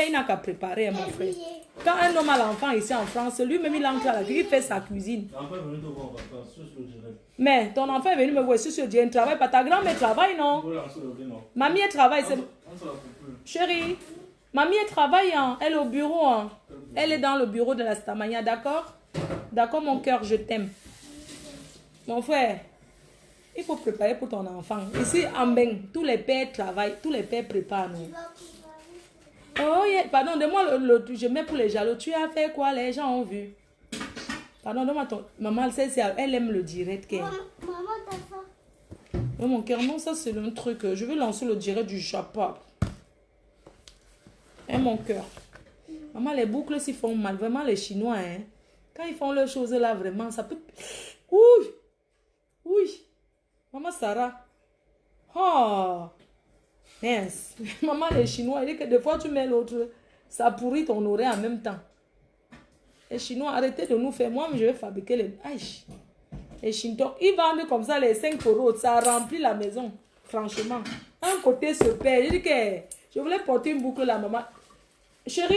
Il n'a qu'à préparer, mon frère. Quand un homme a l'enfant ici en France, lui-même il entre à la cuisine, il fait sa cuisine. Mais ton enfant est venu me voir, je ne travaille pas. Ta grand-mère travaille, non? Mamie, elle travaille. Chérie, mamie, elle travaille. Hein. Elle est au bureau. Hein. Elle est dans le bureau de la Stamania, d'accord? D'accord, mon cœur, je t'aime. Mon frère, il faut préparer pour ton enfant. Ici, en Beng, tous les pères travaillent, tous les pères préparent. Nous. Oh, yeah. Pardon, donne-moi je mets pour les jaloux. Tu as fait quoi? Les gens ont vu. Pardon, donne-moi ton... Maman, elle aime le direct. Maman, t'as ça? Oh, mon cœur, non, ça c'est un truc. Je vais lancer le direct du Japon. Hein, mon cœur. Maman, les boucles s'y font mal. Vraiment, les Chinois, hein. Quand ils font leurs choses là, vraiment, ça peut... Oui. Oui. Maman Sarah. Oh. Mince. Maman, les Chinois, il dit que des fois tu mets l'autre, ça pourrit ton oreille en même temps. Les Chinois, arrêtez de nous faire. Moi, je vais fabriquer les... Aïe. Les Chinois, ils vendent comme ça les 5 euros. Ça remplit la maison. Franchement. Un côté se perd. Je dis que je voulais porter une boucle là, maman. Chérie,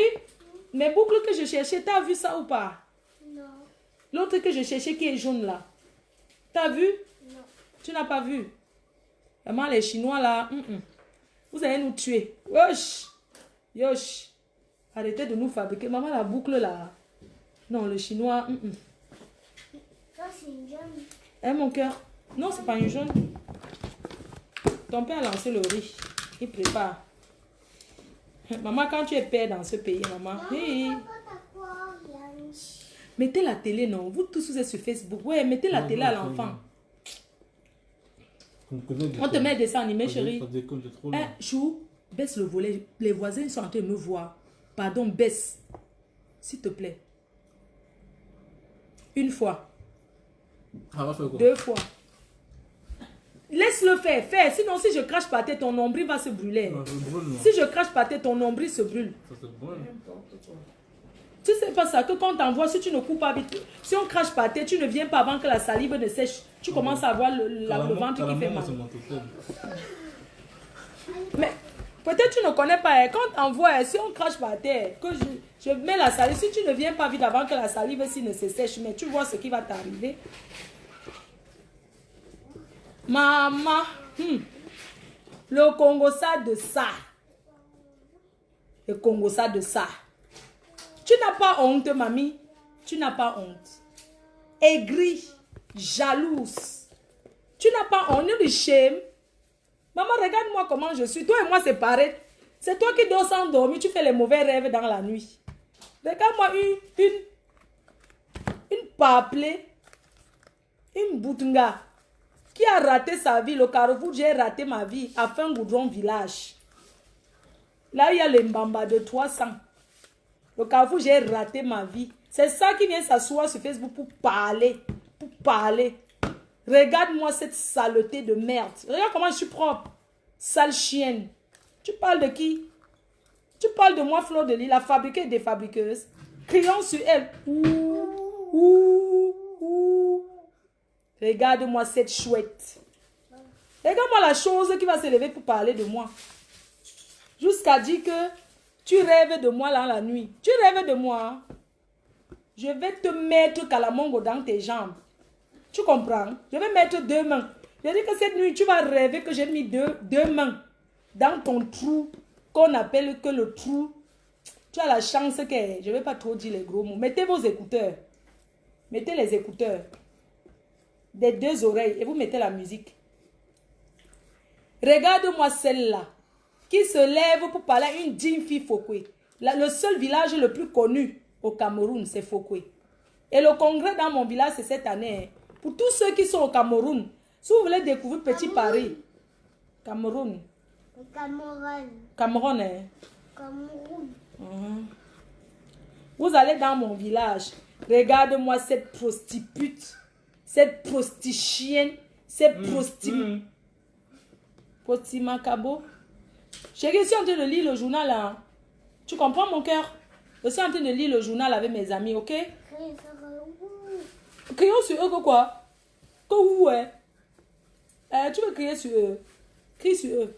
mes boucles que je cherchais, t'as vu ça ou pas? Non. L'autre que je cherchais qui est jaune là. T'as vu? Non. Tu n'as pas vu? Maman, les Chinois là, vous allez nous tuer. Yosh. Yosh. Arrêtez de nous fabriquer. Maman, la boucle là. Non, le Chinois, Ça, c'est une jaune. Hein, mon cœur? Non, c'est pas une jaune. Ton père a lancé le riz. Il prépare. Maman, quand tu es père dans ce pays, maman. Hey. Mettez la télé, non? Vous tous, vous êtes sur Facebook. Ouais, mettez la télé à l'enfant. On te met des dessins animés, chérie. Chou, baisse le volet. Les voisins sont en train de me voir. Pardon, baisse. S'il te plaît. Une fois. Deux fois. Laisse-le faire. Fais. Sinon, si je crache par terre, ton nombril va se brûler. Si je crache par terre, ton nombril se brûle. Tu sais pas ça, que quand on t'envoie, si tu ne coupes pas vite, si on crache par terre, tu ne viens pas avant que la salive ne sèche. Tu commences à avoir le ventre qui fait mal. Mais peut-être tu ne connais pas. Quand on t'envoie, si on crache par terre, que je mets la salive, si tu ne viens pas vite avant que la salive ne se sèche, mais tu vois ce qui va t'arriver. Maman, le Congo ça de ça. Le Congo ça de ça. Tu n'as pas honte, mamie. Tu n'as pas honte. Aigrie, jalouse. Tu n'as pas honte de shame. Maman, regarde-moi comment je suis. Toi et moi, c'est pareil. C'est toi qui dors sans dormir. Tu fais les mauvais rêves dans la nuit. Regarde-moi une paplée, une boutunga qui a raté sa vie. Le carrefour, j'ai raté ma vie à Fin Goudron village. Là, il y a le mbamba de 300. Le carrefour, j'ai raté ma vie. C'est ça qui vient s'asseoir sur Facebook pour parler. Pour parler. Regarde-moi cette saleté de merde. Regarde comment je suis propre. Sale chienne. Tu parles de qui? Tu parles de moi, Fleur de Lys, la fabriquée et défabriqueuse. Crions sur elle. Ouh, ouh, ouh. Regarde-moi cette chouette. Regarde-moi la chose qui va se lever pour parler de moi. Jusqu'à dire que tu rêves de moi là la nuit. Tu rêves de moi. Je vais te mettre Kalamongo dans tes jambes. Tu comprends? Je vais mettre 2 mains. Je dis que cette nuit, tu vas rêver que j'ai mis deux mains dans ton trou, qu'on appelle que le trou. Tu as la chance que... Je ne vais pas trop dire les gros mots. Mettez vos écouteurs. Mettez les écouteurs. Des 2 oreilles. Et vous mettez la musique. Regarde-moi celle-là. Qui se lève pour parler à une digne fille Fokwe. Le seul village le plus connu au Cameroun, c'est Fokwe. Et le congrès dans mon village, c'est cette année. Pour tous ceux qui sont au Cameroun, si vous voulez découvrir Petit Paris, Cameroun. Cameroun. Cameroun, hein? Cameroun. Vous allez dans mon village. Regarde-moi cette prostitute. Cette prostichienne. Cette Postimacabo. Chérie, je suis en train de lire le journal là. Tu comprends mon cœur? Je suis en train de lire le journal avec mes amis, ok? Crions sur eux que quoi? Que où est? Tu veux crier sur eux? Crie sur eux.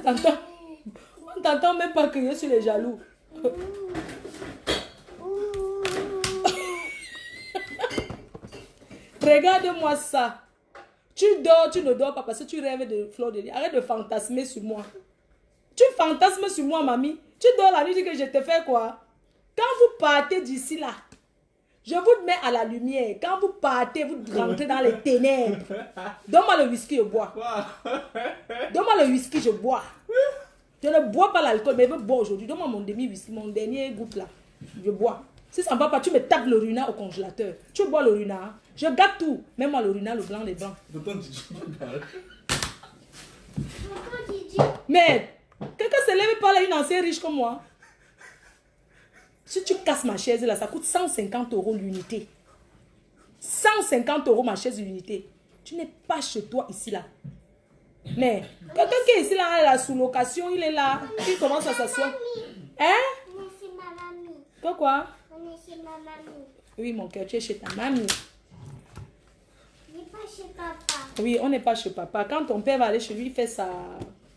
On t'entend même pas crier sur les jaloux. Regarde-moi ça. Tu dors, tu ne dors pas parce que tu rêves de fleurs de lis. Arrête de fantasmer sur moi. Tu fantasmes sur moi, mamie. Tu dors la nuit, tu dis que je te fais quoi? Quand vous partez d'ici là, je vous mets à la lumière. Quand vous partez, vous rentrez dans les ténèbres. Donne-moi le whisky, je bois. Donne-moi le whisky, je bois. Je ne bois pas l'alcool, mais je veux boire aujourd'hui. Donne-moi mon demi-whisky, mon dernier goutte là. Je bois. Si ça ne va pas, tu me tapes le runard au congélateur. Tu bois le runard. Je gâte tout. Mets-moi le runard, le blanc, les blancs. Mais, quelqu'un se lève pas là, une ancienne riche comme moi. Si tu casses ma chaise là, ça coûte 150 € l'unité. 150 € ma chaise l'unité. Tu n'es pas chez toi ici là. Mais, quelqu'un qui est ici là, la sous-location, il est là. Il commence à s'asseoir. Hein? On est chez ma mamie. Quoi? On est chez ma mamie. Oui, mon cœur, tu es chez ta mamie. On n'est pas chez papa. Oui, on n'est pas chez papa. Quand ton père va aller chez lui, il fait ça.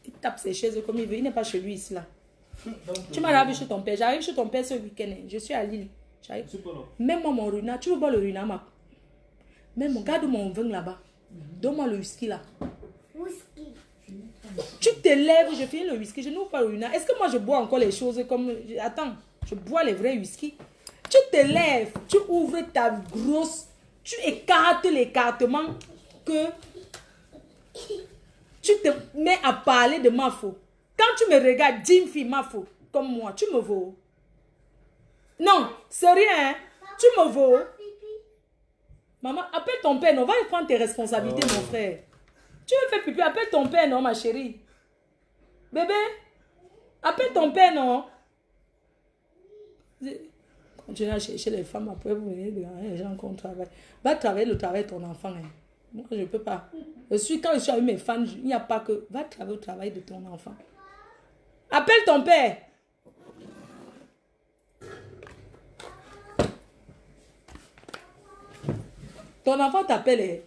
Il tape ses chaises comme il veut. Il n'est pas chez lui ici là. Tu m'as vu chez ton père. J'arrive chez ton père ce week-end. Je suis à Lille. Mets-moi mon runard. Tu veux boire le runard, ma? Même garde mon vin là-bas. Donne-moi le whisky là. Whisky. Tu te lèves, je finis le whisky. Je n'ouvre pas le runard. Est-ce que moi je bois encore les choses comme... Attends, je bois les vrais whisky. Tu te lèves, tu ouvres ta grosse... Tu écartes l'écartement que... Tu te mets à parler de ma faute. Quand tu me regardes, dis une fille, ma faute, comme moi, tu me vaux. Non, c'est rien. Hein? Tu me vaux. Maman, appelle ton père, non? Va prendre tes responsabilités, mon frère. Tu veux faire pipi, appelle ton père, non, ma chérie? Bébé, appelle ton père, non? Continuez à chercher les femmes, après vous venez de les gens qu'on travaille. Va travailler le travail de ton enfant. Hein. Moi, je ne peux pas. Quand je suis avec mes fans, il n'y a pas que... Va travailler le travail de ton enfant. Appelle ton père. Ton enfant t'appelle.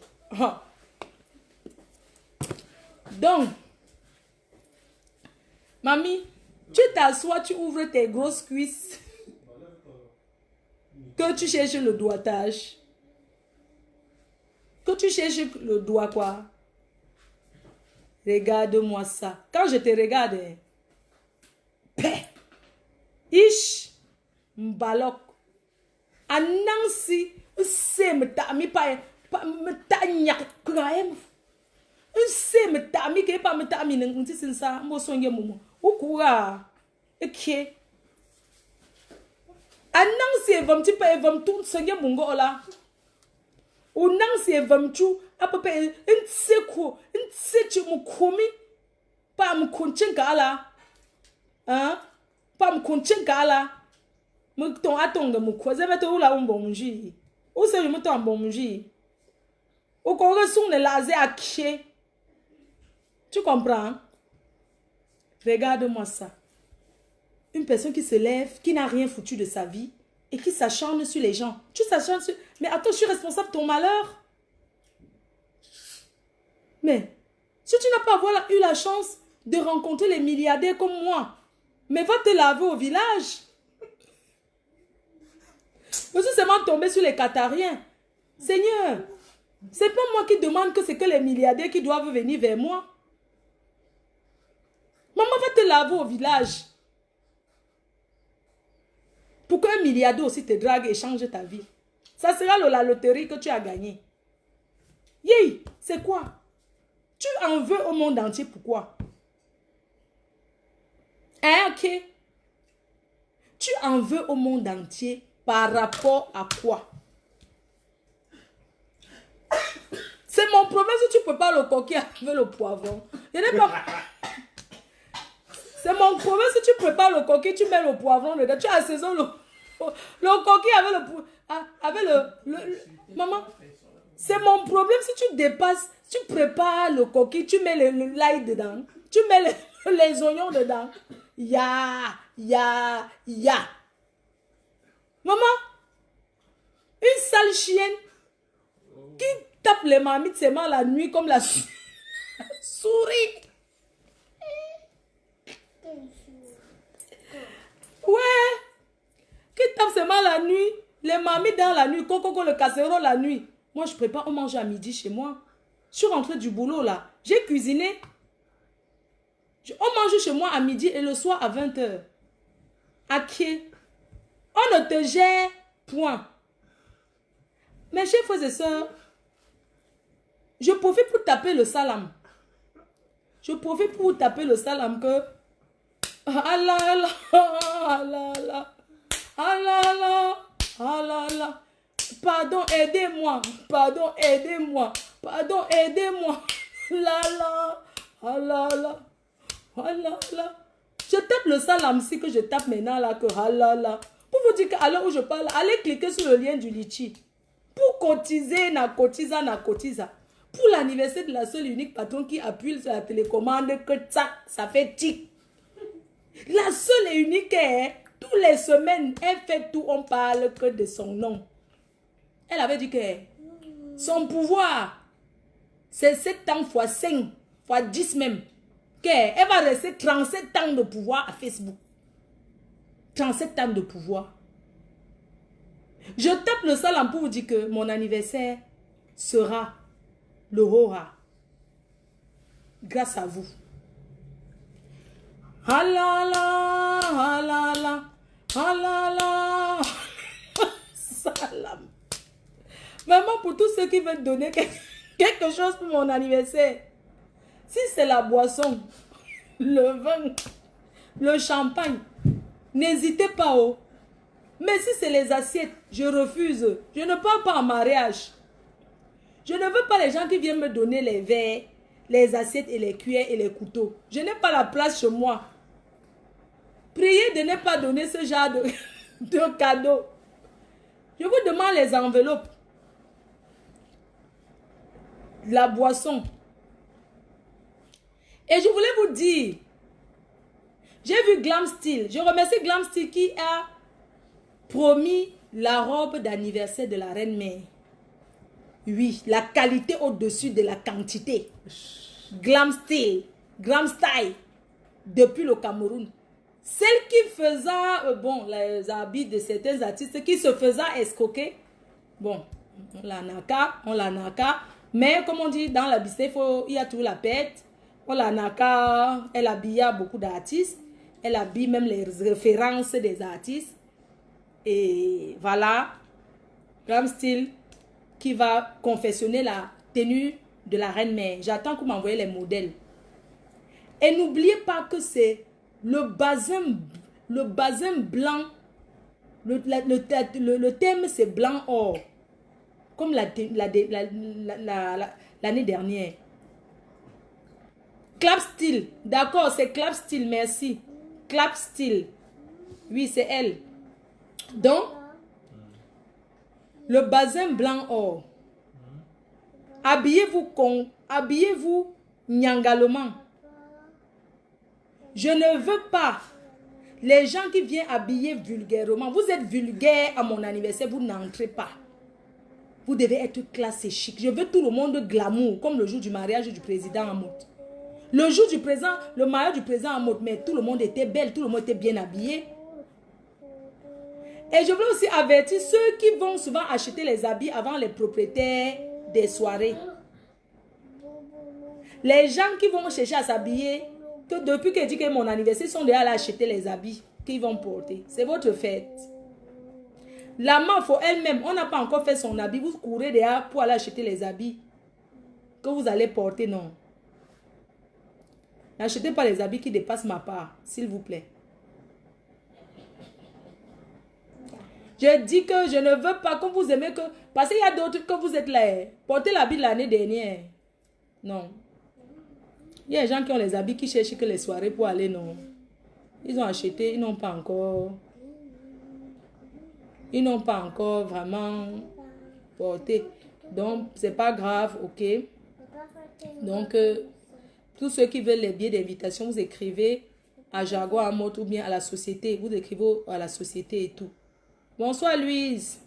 Donc, mamie, tu t'assois, tu ouvres tes grosses cuisses. Que tu cherches le doigtage. Que tu cherches le doigt quoi. Regarde-moi ça. Quand je te regarde, ish, mbalok. Anansi, se me ta mi pa me ta nyak kraem. Se me ta mi ke pa me ta mi nti sinsa mo sonye mumu. Ukura. Eke. Anansi evam ti pa evam tu sonye mungo ola. Unansi evam tu apape nseko nsechi mukumi pa mkunchenga ala. Hein? Pa mkunchenga ala. Ton atonga mukwaze vete ula umbonji. Ou se me ton bonji. Ou qu'on ressourne laser à ché. Tu comprends? Regarde-moi ça. Une personne qui se lève, qui n'a rien foutu de sa vie et qui s'acharne sur les gens. Tu s'acharnes sur... Mais attends, je suis responsable de ton malheur. Mais si tu n'as pas eu la chance de rencontrer les milliardaires comme moi, mais va te laver au village. Je suis seulement tombé sur les Qatariens. Seigneur, c'est pas moi qui demande que c'est que les milliardaires qui doivent venir vers moi. Maman va te laver au village. Pour qu'un milliardaire aussi te drague et change ta vie. Ça sera la loterie que tu as gagnée. Yé, c'est quoi? Tu en veux au monde entier, pourquoi? Hein, ok? Tu en veux au monde entier par rapport à quoi? C'est mon problème si tu prépares le coquille avec le poivron. Je n'ai pas... C'est mon problème si tu prépares le coquille, tu mets le poivron dedans. Tu assaisonnes le coquille avec le... Maman, c'est mon problème si tu dépasses, tu prépares le coquille, tu mets l'ail dedans. Tu mets les oignons dedans. Ya. Maman, une sale chienne qui tape les mamites seulement la nuit comme la souris. la nuit, les mamies dans la nuit, coco, le casserole la nuit. Moi, je prépare, on mange à midi chez moi. Je suis rentrée du boulot là. J'ai cuisiné. On mange chez moi à midi et le soir à 20 h. À qui? On ne te gère point. Mes chers frères et sœurs, je profite pour taper le salam. Je profite pour taper le salam que Allah, Allah, Allah, Allah, Allah, Allah, Allah, Allah. Pardon, aidez-moi. Pardon, aidez-moi. Pardon, aidez-moi. La la, Allah, Allah, Allah, Allah. Je tape le salam si que je tape maintenant là que Allah, Allah. Pour vous dire qu'à l'heure où je parle, allez cliquer sur le lien du litchi. Pour cotiser, na cotisa, na cotisa. Pour l'anniversaire de la seule et unique patron qui appuie sur la télécommande, que ça fait tic. La seule et unique est, tous les semaines, elle fait tout, on parle que de son nom. Elle avait dit que son pouvoir, c'est 7 ans fois 5, fois 10 même. Elle va rester 37 ans de pouvoir à Facebook. 37 ans de pouvoir. Je tape le salam pour vous dire que mon anniversaire sera le Hora. Grâce à vous. Halala, halala, halala. Salam. Vraiment pour tous ceux qui veulent donner quelque chose pour mon anniversaire. Si c'est la boisson, le vin, le champagne, n'hésitez pas. Oh. Mais si c'est les assiettes, je refuse. Je ne parle pas en mariage. Je ne veux pas les gens qui viennent me donner les verres, les assiettes et les cuillères et les couteaux. Je n'ai pas la place chez moi. Priez de ne pas donner ce genre de cadeaux. Je vous demande les enveloppes. La boisson. Et je voulais vous dire, j'ai vu Glam Style. Je remercie Glam Style qui a promis la robe d'anniversaire de la reine-mère. Oui, la qualité au-dessus de la quantité. Glam Style, Glam Style, depuis le Cameroun. Celle qui faisait, bon, les habits de certains artistes qui se faisaient escroquer. Bon, on la naka. Mais comme on dit dans la business, il y a toujours la pète. On la naka, elle habilla beaucoup d'artistes. Elle habille même les références des artistes. Et voilà, Glam Style qui va confectionner la tenue de la reine-mère. J'attends que vous m'envoyez les modèles. Et n'oubliez pas que c'est le basin blanc. Le thème c'est blanc or. Comme l'année dernière. Clap Style. D'accord, c'est Clap Style, merci. Clap Style. Oui, c'est elle. Donc, le basin blanc or. Habillez-vous nyangalement. Je ne veux pas les gens qui viennent habiller vulgairement. Vous êtes vulgaire à mon anniversaire, vous n'entrez pas. Vous devez être classe et chic. Je veux tout le monde glamour, comme le jour du mariage du président en mode. Le jour du président, le mariage du président en mode, mais tout le monde était belle, tout le monde était bien habillé. Et je veux aussi avertir ceux qui vont souvent acheter les habits avant les propriétaires des soirées. Les gens qui vont chercher à s'habiller, que depuis que je dis que mon anniversaire, ils sont déjà allés acheter les habits qu'ils vont porter. C'est votre fête. La meuf, elle-même, on n'a pas encore fait son habit. Vous courez derrière pour aller acheter les habits que vous allez porter, non. N'achetez pas les habits qui dépassent ma part, s'il vous plaît. Je dis que je ne veux pas que vous aimez que... Parce qu'il y a d'autres que vous êtes là. Portez l'habit de l'année dernière. Non. Il y a des gens qui ont les habits qui cherchent que les soirées pour aller, non. Ils ont acheté, ils n'ont pas encore... Ils n'ont pas encore vraiment porté. Donc, c'est pas grave, ok. Donc, tous ceux qui veulent les billets d'invitation, vous écrivez à Jaguar Amot ou bien à la société. Vous écrivez à la société et tout. Bonsoir, Louise.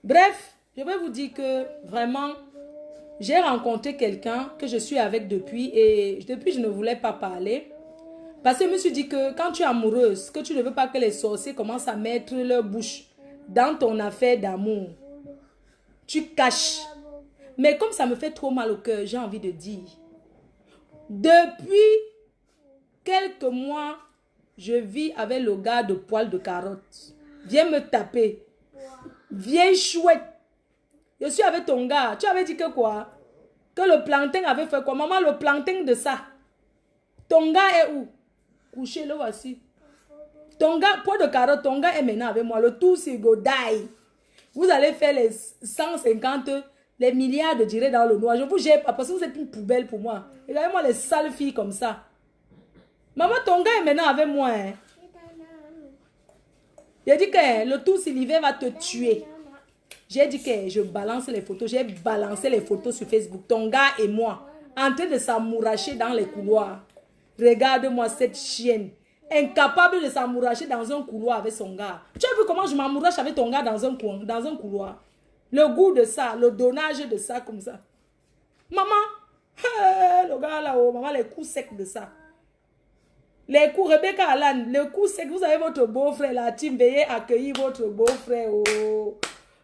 Bref, je vais vous dire que vraiment, j'ai rencontré quelqu'un que je suis avec depuis et depuis, je ne voulais pas parler. Parce que je me suis dit que quand tu es amoureuse, que tu ne veux pas que les sorciers commencent à mettre leur bouche dans ton affaire d'amour, tu caches. Mais comme ça me fait trop mal au cœur, j'ai envie de dire, depuis quelques mois, je vis avec le gars de poil de carotte. Viens me taper. Viens chouette. Je suis avec ton gars. Tu avais dit que quoi? Que le plantain avait fait quoi? Maman, le plantain de ça. Ton gars est où? Couché, le voici. Ton gars, poil de carotte, ton gars est maintenant avec moi. Le tout, c'est go die. Vous allez faire les 150, les milliards de direts dans le noir. Je vous gère pas parce que vous êtes une poubelle pour moi. Regardez-moi les sales filles comme ça. Maman, ton gars est maintenant avec moi. Hein. J'ai dit que le tout, si l'hiver va te tuer. J'ai dit que je balance les photos. J'ai balancé les photos sur Facebook. Ton gars et moi, en train de s'amouracher dans les couloirs. Regarde-moi cette chienne. Incapable de s'amouracher dans un couloir avec son gars. Tu as vu comment je m'amourache avec ton gars dans un coin, dans un couloir? Le goût de ça, le donnage de ça comme ça. Maman, le gars là-haut, maman, les coups secs de ça. Les coups, Rebecca Alan, les coups secs, vous avez votre beau-frère, la team, veuillez accueillir votre beau-frère. Oh.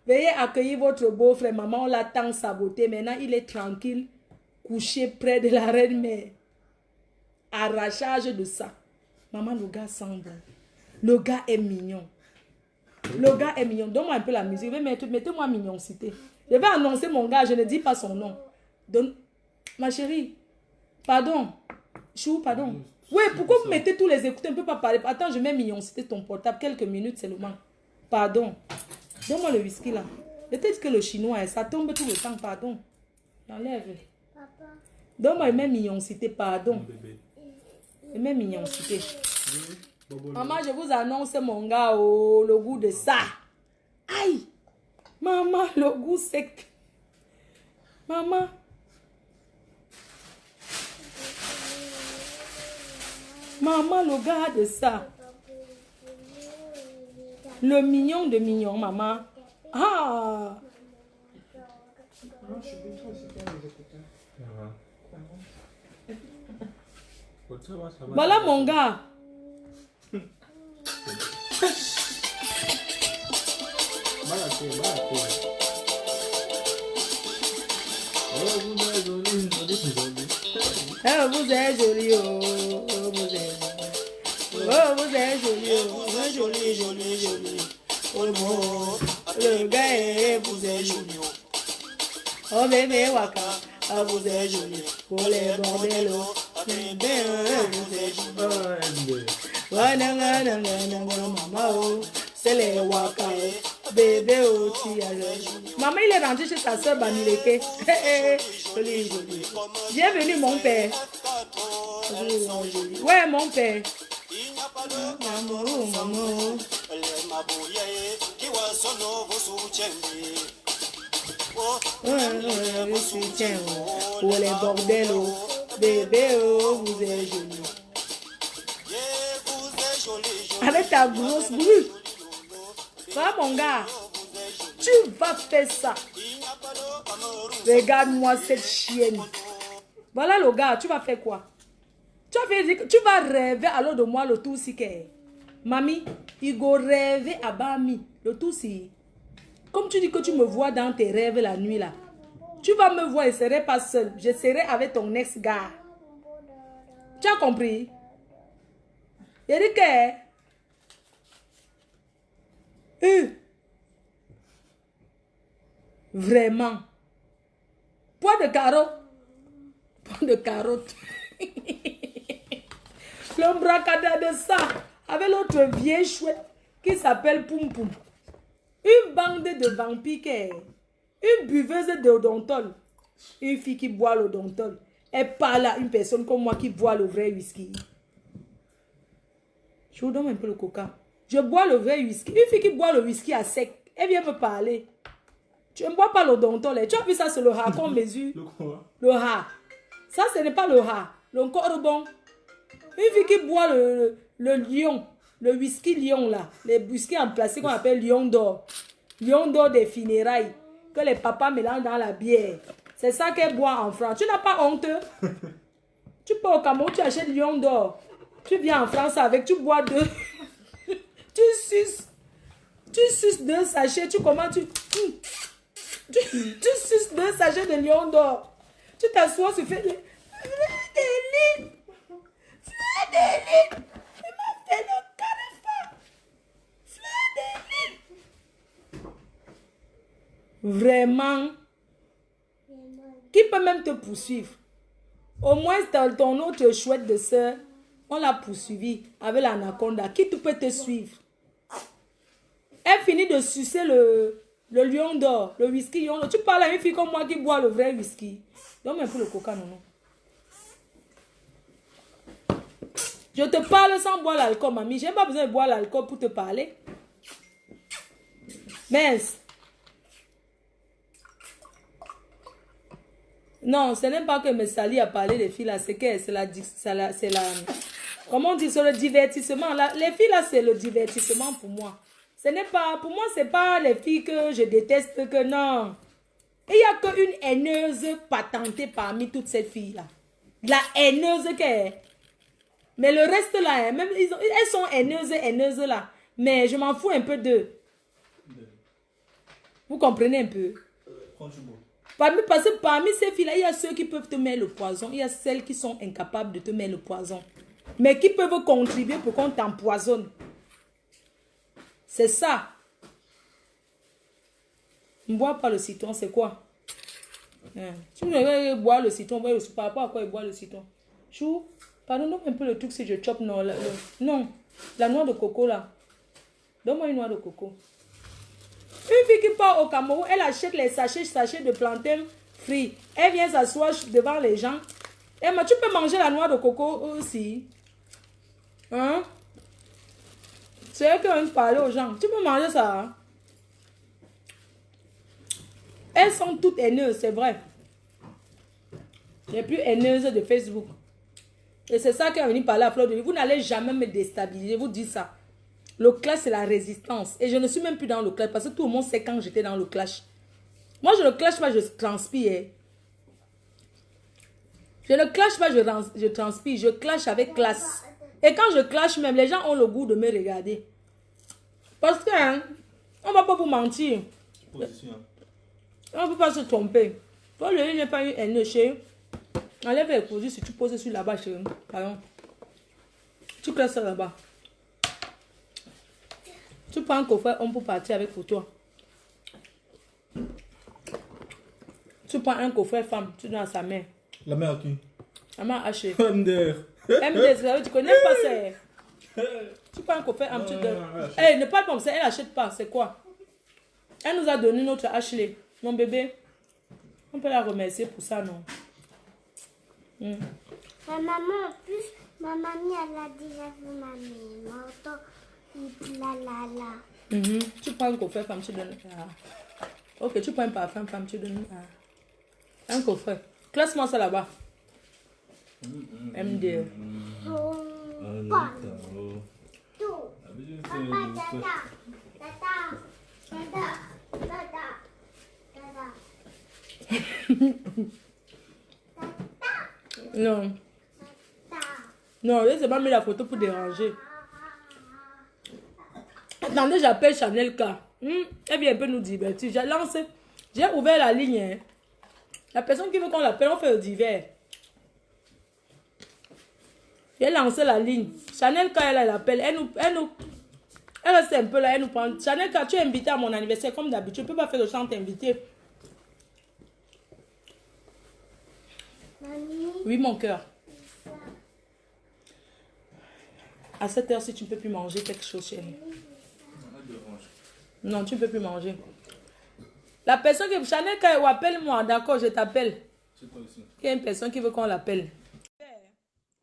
Veuillez accueillir votre beau-frère. Maman, on l'a tant saboté. Maintenant, il est tranquille, couché près de la reine-mère. Arrachage de ça. Maman, le gars semble. Le gars est mignon. Le gars est mignon. Donne-moi un peu la musique. Mettez-moi mignoncité. Je vais annoncer mon gars. Je ne dis pas son nom. Ma chérie. Pardon. Chou, pardon. Oui, pourquoi vous mettez tous les écouteurs? On ne peut pas parler. Attends, je mets mignoncité ton portable. Quelques minutes seulement. Pardon. Donne-moi le whisky là. Je t'ai dit que le chinois, ça tombe tout le temps. Pardon. J'enlève. Donne-moi une même mignoncité. Pardon. Et même mignoncité. Maman, je vous annonce mon gars, oh, le goût de ça. Aïe. Maman, le goût sec. Maman. Maman, le gars de ça. Le mignon de mignon, maman. Ah. Voilà mon gars. Oh, vous êtes joli, oh, vous êtes joli. Oh, vous êtes joli, oh, joli, joli, joli. Oh, bon, le gars, vous êtes joli. Oh, bébé, waka, oh, vous êtes joli. Pour les bordellos, bébé, vous êtes joli. Maman, c'est les waka, bébé, oh, tu as joli. Maman, il est rentré chez sa soeur Bamileke. Joli, joli. Bienvenue, mon père. Ouais, mon père. Maman, maman. Pour les bordellos, bébé, oh, vous êtes joli. Avec ta grosse bouche. Va, mon gars. Tu vas faire ça. Regarde-moi cette chienne. Voilà le gars, tu vas faire quoi? Tu vas rêver alors de moi le tout si que. Mamie, il go rêver à Bami. Le tout si. Comme tu dis que tu me vois dans tes rêves la nuit là. Tu vas me voir, je ne serai pas seule. Je serai avec ton ex-gars. Tu as compris? Il dit que. Vraiment. Poids de carotte. Poids de carotte. L'embracada de ça. Avec l'autre vieille chouette qui s'appelle Poum Poum. Une bande de vampires. Une buveuse d'odontol. Une fille qui boit l'odontol. Elle parle à une personne comme moi qui boit le vrai whisky. Je vous donne un peu le coca. Je bois le vrai whisky. Une fille qui boit le whisky à sec. Elle vient me parler. Tu ne bois pas l'odontol. Tu as vu ça, c'est le rat qu'on mesure. Le quoi? Le rat. Ça, ce n'est pas le rat. Le corbon. Une fille qui boit le lion. Le whisky lion là. Les whisky en plastique qu'on appelle lion d'or. Lion d'or des funérailles. Que les papas mélangent dans la bière. C'est ça qu'elle boit en France. Tu n'as pas honte? Tu peux au Cameroun, tu achètes lion d'or. Tu viens en France avec, tu bois deux. Tu suces deux sachets, tu commences, tu suces deux sachets de lion d'or. Tu t'assois, tu fais les... Fleur de lune. Fleur de lune. Il m'a fait le carrefour. Fleur de lune. Vraiment. Qui peut même te poursuivre? Au moins, ton autre chouette de soeur, on l'a poursuivi avec l'anaconda. Qui peut te suivre? Elle finit de sucer le lion d'or, le whisky lion d'or. Tu parles à une fille comme moi qui boit le vrai whisky. Donne-moi un peu le coca, non? Je te parle sans boire l'alcool, mamie. Je n'ai pas besoin de boire l'alcool pour te parler. Mince. Non, ce n'est pas que mes salis a parlé des filles là. C'est que c'est la... Comment on dit? C'est le divertissement. Là. Les filles là, c'est le divertissement pour moi. Ce n'est pas... Pour moi, ce n'est pas les filles que je déteste que non. Il n'y a qu'une haineuse patentée parmi toutes ces filles-là. La haineuse qu'elle est. Mais le reste là, même, elles sont haineuses là. Mais je m'en fous un peu d'eux. Vous comprenez un peu? Parce que parmi ces filles-là, il y a ceux qui peuvent te mettre le poison. Il y a celles qui sont incapables de te mettre le poison. Mais qui peuvent contribuer pour qu'on t'empoisonne. C'est ça. Ne bois pas le citron, c'est quoi? Si vous voulez boire le citron, par rapport à quoi il boit le citron? Chou, pardonne-moi un peu le truc si je chope. Non, non, la noix de coco là. Donne-moi une noix de coco. Une fille qui part au Cameroun, elle achète les sachets de plantain frits. Elle vient s'asseoir devant les gens. Et tu peux manger la noix de coco aussi. Hein? C'est elle qui vient parler aux gens. Tu peux manger ça. Hein? Elles sont toutes haineuses, c'est vrai. Les plus haineuses de Facebook. Et c'est ça qui est venu parler à Fleur de Lys. Vous n'allez jamais me déstabiliser, vous dites ça. Le clash, c'est la résistance. Et je ne suis même plus dans le clash parce que tout le monde sait quand j'étais dans le clash. Moi, je ne clash pas, je transpire. Je ne clash pas, je transpire. Je clash avec classe. Et quand je clash même, les gens ont le goût de me regarder. Parce que, hein, on ne va pas vous mentir. Position. On ne peut pas se tromper. Toi, le lit n'est pas une haine chez. Enlève les cousus si tu poses sur là-bas chez. Pardon. Tu classes ça là-bas. Tu prends un coffret, on peut partir avec pour toi. Tu prends un coffret femme, tu donnes à sa mère. La mère à qui? La mère hachée. MDR. MDR, tu connais pas ça. Tu prends un coffret femme, tu donnes. Eh, ne parle pas comme ça, elle n'achète pas. C'est quoi? Elle nous a donné notre Ashley. Mon bébé. On peut la remercier pour ça, non? Ma maman, en plus, ma mamie, elle a déjà vu ma maman. Tu prends un coffret femme, tu donnes. Ok, tu prends un parfum femme, tu donnes. Un coffret. Classe-moi ça là-bas. MD. Non. Non, je n'ai pas mis la photo pour déranger. Attendez, j'appelle Chanel K. Elle vient un peu nous divertir. J'ai ouvert la ligne. Hein. La personne qui veut qu'on l'appelle, on fait le divers. J'ai lancé la ligne. Chanel K, elle appelle. Elle reste un peu là, elle nous prend. Chanel K, tu es invité à mon anniversaire comme d'habitude. Tu ne peux pas faire le chant invité. Mamie. Oui, mon cœur. À cette heure, si tu ne peux plus manger quelque chose, chérie. Non, tu ne peux plus manger. La personne qui... Chanel, quand elle appelle-moi, d'accord, je t'appelle. C'est toi aussi. Il y a une personne qui veut qu'on l'appelle.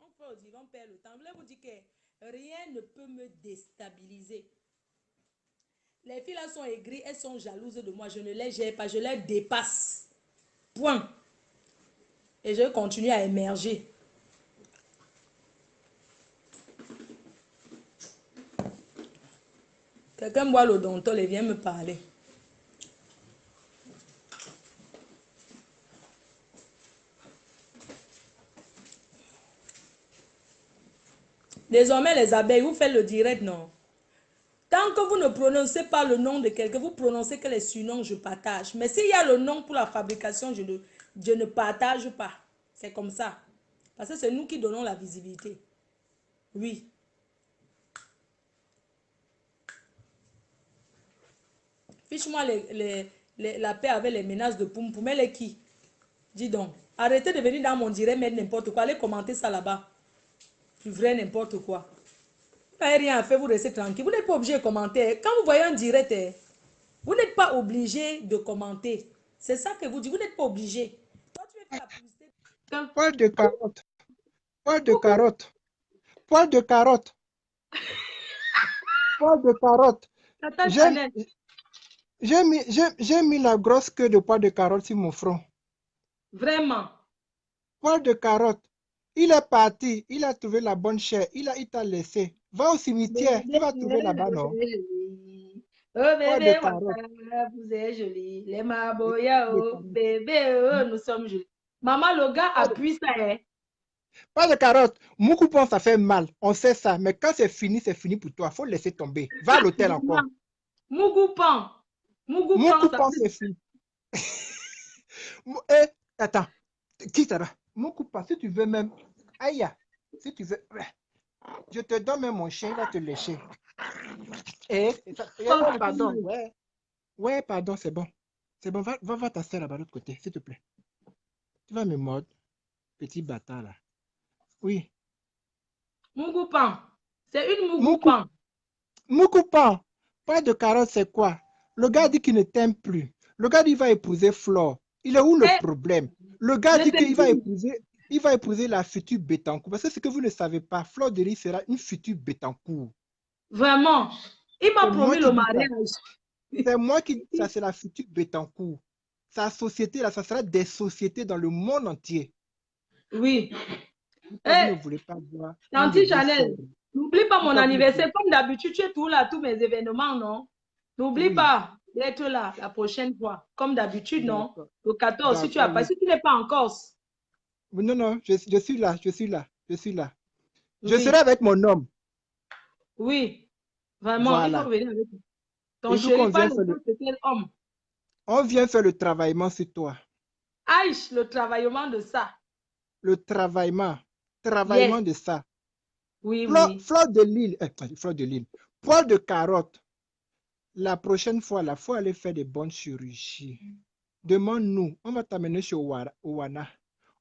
On peut dire, on perd le temps. Je voulais vous dire que rien ne peut me déstabiliser. Les filles là sont aigries, elles sont jalouses de moi. Je ne les gère pas, je les dépasse. Point. Et je continue à émerger. Quelqu'un boit l'odontol et vient me parler. Désormais, les abeilles, vous faites le direct, non? Tant que vous ne prononcez pas le nom de quelqu'un, vous prononcez que les surnoms, je partage. Mais s'il y a le nom pour la fabrication, je ne partage pas. C'est comme ça. Parce que c'est nous qui donnons la visibilité. Oui. Fiche-moi la paix avec les menaces de Poum Poum. Elle est qui? Dis donc. Arrêtez de venir dans mon direct, mettre n'importe quoi. Allez commenter ça là-bas. Tu vrai n'importe quoi. Vous n'avez rien à faire, vous restez tranquille. Vous n'êtes pas obligé de commenter. Quand vous voyez un direct, vous n'êtes pas obligé de commenter. C'est ça que vous dites. Vous n'êtes pas obligé. Toi, tu veux faire la publicité. Poil de carotte. Poil de carotte. Poil de carotte. Poil de carotte. Tata Chanel. J'ai mis la grosse queue de poil de carotte sur mon front. Vraiment. Poil de carotte. Il est parti. Il a trouvé la bonne chair. Il t'a laissé. Va au cimetière. Il va trouver là-bas, non? Oh Poil bébé, de carotte. vous êtes jolie. Les maboya, oh bébé, oh, nous sommes jolis. Maman, le gars appuie ça, hein. Poil de carotte. Moukoupan, ça fait mal. On sait ça. Mais quand c'est fini pour toi. Il faut laisser tomber. Va à l'hôtel encore. Mougoupan. Mougoupan, ça Moukoupan, fait... c'est fini. Eh, attends. Qui ça va? Moukoupan, si tu veux même. Aïe, si tu veux. Je te donne même mon chien, il va te lécher. Pardon, ouais. Ouais, pardon, c'est bon. C'est bon, va t'asseoir là-bas de l'autre côté, s'il te plaît. Tu vas me mordre, petit bâtard là. Oui. Mougoupan. C'est une Mougoupan. Moukoupan, pas de carotte, c'est quoi? Le gars dit qu'il ne t'aime plus. Le gars dit qu'il va épouser Flore. Il est où le problème? Le gars dit qu'il va épouser la future Bettencourt. Parce que ce que vous ne savez pas, Flore de Lys sera une future Bettencourt. Vraiment. Il m'a promis le mariage. C'est moi qui dis ça, c'est la future Bettencourt. Sa société, là, ça sera des sociétés dans le monde entier. Oui. Vous ne voulez pas voir. Tante Chanel, n'oublie pas mon anniversaire. Comme d'habitude, tu es tout là, tous mes événements, non? N'oublie pas d'être là la prochaine fois. Comme d'habitude, non? Le 14, si tu as pas, si tu n'es pas en Corse. Non, non, je suis là, je suis là, je suis là. Je serai avec mon homme. Oui, vraiment, voilà. il faut venir avec ton chéri, pas quel homme. On vient faire le travaillement sur toi. Aïe, le travaillement de ça. Le travaillement de ça. Oui, Fleur de Lille, poil de carotte. La prochaine fois, il faut aller faire des bonnes chirurgies. Demande-nous, on va t'amener chez Owana.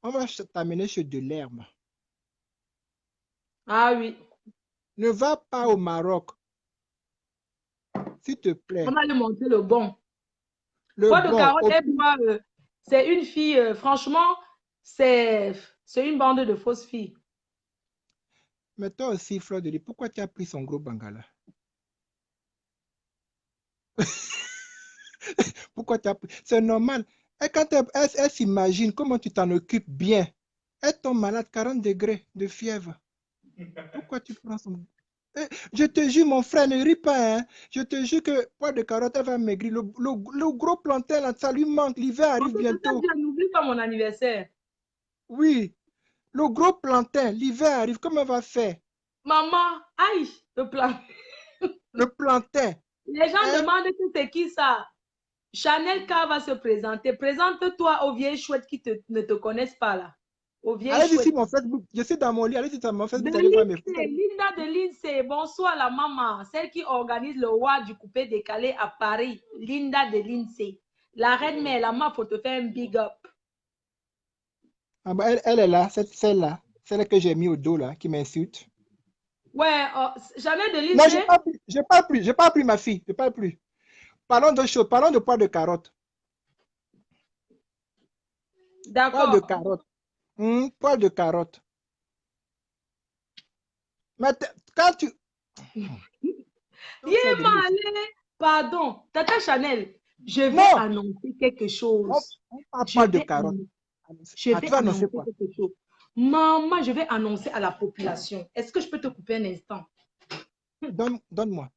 On va t'amener chez Delerme. Ah oui. Ne va pas au Maroc. S'il te plaît. On va lui montrer le bon. Poil de carotte, c'est une fille, franchement, c'est une bande de fausses filles. Mais toi aussi, Fleur de Lys, pourquoi tu as pris son gros bangala? Pourquoi tu as pris? C'est normal. Et quand elle s'imagine comment tu t'en occupes bien, elle tombe malade, 40 degrés de fièvre. Pourquoi tu prends son... Je te jure, mon frère, ne ris pas. Hein. Je te jure que poil de carotte, elle va maigrir. Le gros plantain, là, ça lui manque. L'hiver arrive bientôt. N'oublie pas mon anniversaire. Oui. Le gros plantain, l'hiver arrive. Comment elle va faire? Maman, aïe, le plantain. Le plantain. Les gens demandent que c'est qui ça? Chanel K va se présenter. Présente-toi aux vieilles chouettes qui ne te connaissent pas là. Allez-y sur mon Facebook. Je suis dans mon lit. Allez-y sur mon Facebook. Linda de Lindsay. Bonsoir la maman. Celle qui organise le roi du coupé décalé à Paris. Linda de Lindsay. La reine mère, la maman, faut te faire un big up. Ah bah elle est là, celle-là. Celle que j'ai mis au dos là, qui m'insulte. Ouais, Chanel de Lindsay. Non, j'ai pas pris ma fille. Je parle plus. Parlons de choses. Parlons de poil de carotte. D'accord. Poil de carotte. Poil de carotte. Mais quand tu... Pardon, Tata Chanel, je vais annoncer quelque chose. Poil de carotte. Je vais annoncer quelque chose. Maman, je vais annoncer à la population. Est-ce que je peux te couper un instant? Donne-moi.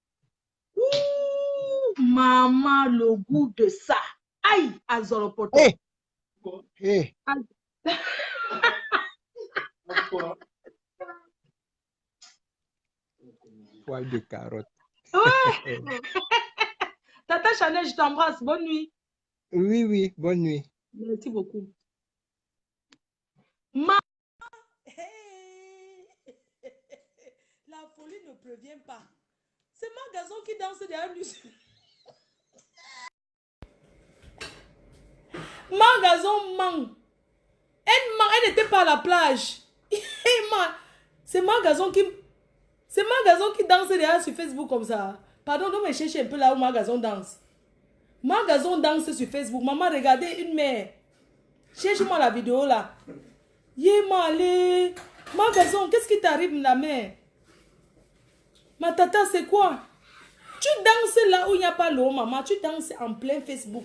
Maman, le goût de ça. Aïe, Azoropoto. Hey. Poil de carotte. Ouais. Tata Chanel, je t'embrasse. Bonne nuit. Oui, oui, bonne nuit. Merci beaucoup. Ma... Hey. La folie ne prévient pas. C'est Magason qui danse derrière lui. Magason ment. Elle n'était pas à la plage. C'est Magason qui danse derrière sur Facebook comme ça. Pardon, donc me chercher un peu là où Magason danse. Magason danse sur Facebook. Maman, regardez une mère. Cherche-moi la vidéo là. Yémalé. Magason, qu'est-ce qui t'arrive la mère? Ma tata, c'est quoi? Tu danses là où il n'y a pas l'eau, maman. Tu danses en plein Facebook.